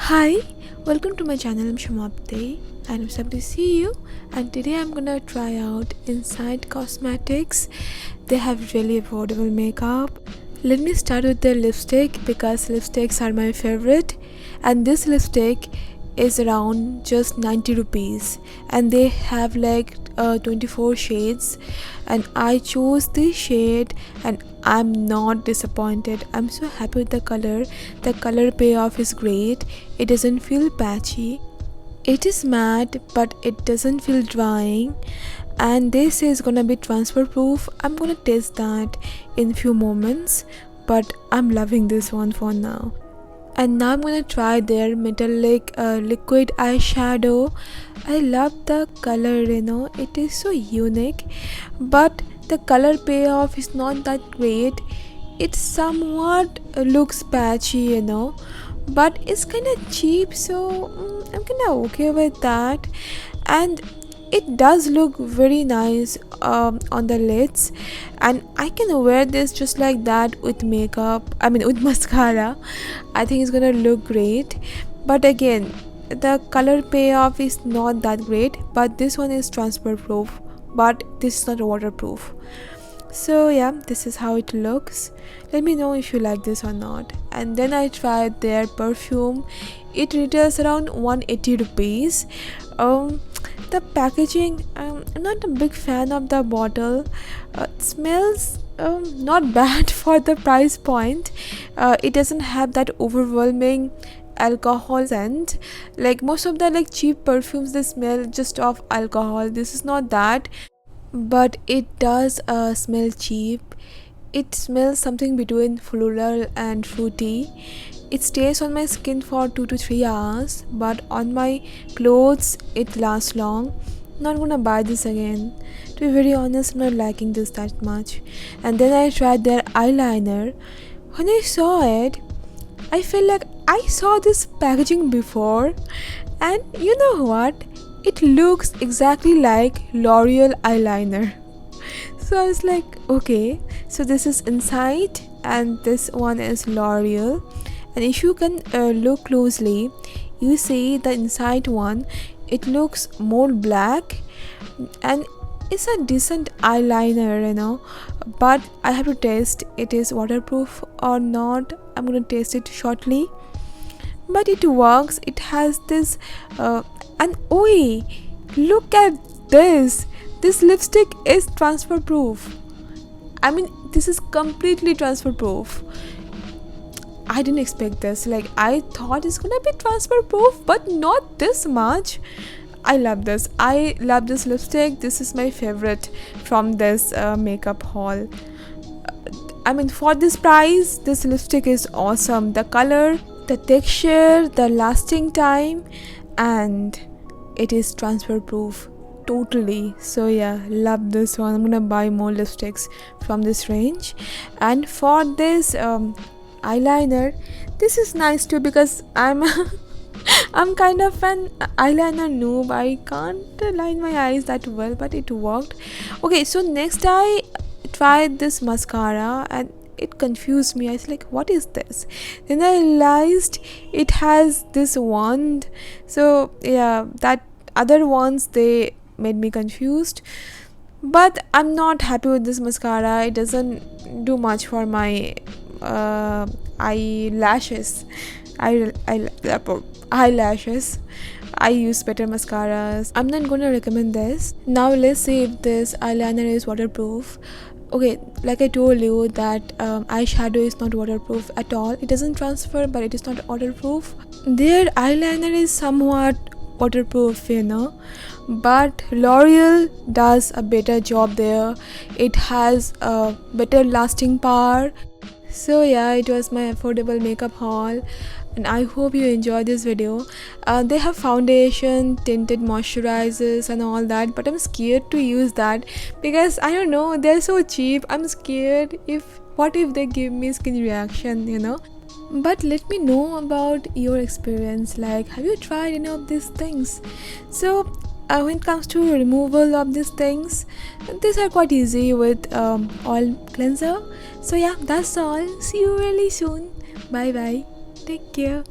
Hi, welcome to my channel. I'm Shamapti and I'm happy to see you. And today I'm gonna try out Inside Cosmetics. They have really affordable makeup. Let me start with the lipstick because lipsticks are my favorite. And this lipstick is around just 90 rupees and they have like 24 shades, and I chose this shade and I'm not disappointed. I'm so happy with the color payoff is great. It doesn't feel patchy, it is matte but it doesn't feel drying, and they say it's gonna be transfer proof. I'm gonna test that in few moments, but I'm loving this one for now. And now I'm gonna try their metallic liquid eyeshadow. I love the color, it is so unique, but the color payoff is not that great. It somewhat looks patchy, but it's kind of cheap, so I'm kind of okay with that. And it does look very nice on the lids, and I can wear this just like that with makeup, with mascara. I think it's gonna look great, but again the color payoff is not that great. But this one is transfer proof, but this is not waterproof. So yeah, this is how it looks. Let me know if you like this or not. And then I tried their perfume. It retails around 180 rupees. The packaging, I'm not a big fan of the bottle. It smells not bad for the price point. It doesn't have that overwhelming alcohol scent. Like most of the cheap perfumes, they smell just of alcohol. This is not that, but it does smell cheap. It smells something between floral and fruity. It stays on my skin for 2 to 3 hours, but on my clothes it lasts long. Not gonna buy this again. To be very honest, I'm not liking this that much. And then I tried their eyeliner. When I saw it, I felt like I saw this packaging before, and you know what? It looks exactly like L'Oreal eyeliner. So I was like, okay, so this is Inside and this one is L'Oreal. And if you can look closely, you see the Inside one, it looks more black and it's a decent eyeliner, but I have to test it is waterproof or not. I'm gonna test it shortly, but it works. It has this and oi, look at this lipstick is transfer proof. This is completely transfer proof. I didn't expect this. I thought it's gonna be transfer proof, but not this much. I love this. I love this lipstick. This is my favorite from this makeup haul. For this price, this lipstick is awesome. The color, the texture, the lasting time, and it is transfer proof totally. So yeah, love this one. I'm gonna buy more lipsticks from this range. And for this eyeliner, this is nice too because I'm I'm kind of an eyeliner noob. I can't line my eyes that well, but it worked. Okay, so next I tried this mascara and it confused me. I was like, what is this? Then I realized it has this wand. So yeah, that other ones, they made me confused, but I'm not happy with this mascara. It doesn't do much for my eyelashes. Eyelashes. I use better mascaras. I'm not gonna recommend this. Now let's see if this eyeliner is waterproof. Okay, like I told you that eyeshadow is not waterproof at all. It doesn't transfer, but it is not waterproof. Their eyeliner is somewhat waterproof, but L'Oreal does a better job there. It has a better lasting power. So yeah, it was my affordable makeup haul, and I hope you enjoyed this video. They have foundation, tinted moisturizers and all that, but I'm scared to use that because I don't know, they're so cheap. I'm scared what if they give me skin reaction. But let me know about your experience. Have you tried any of these things? So when it comes to removal of these things, these are quite easy with oil cleanser. So yeah, that's all. See you really soon. Bye bye. Take care.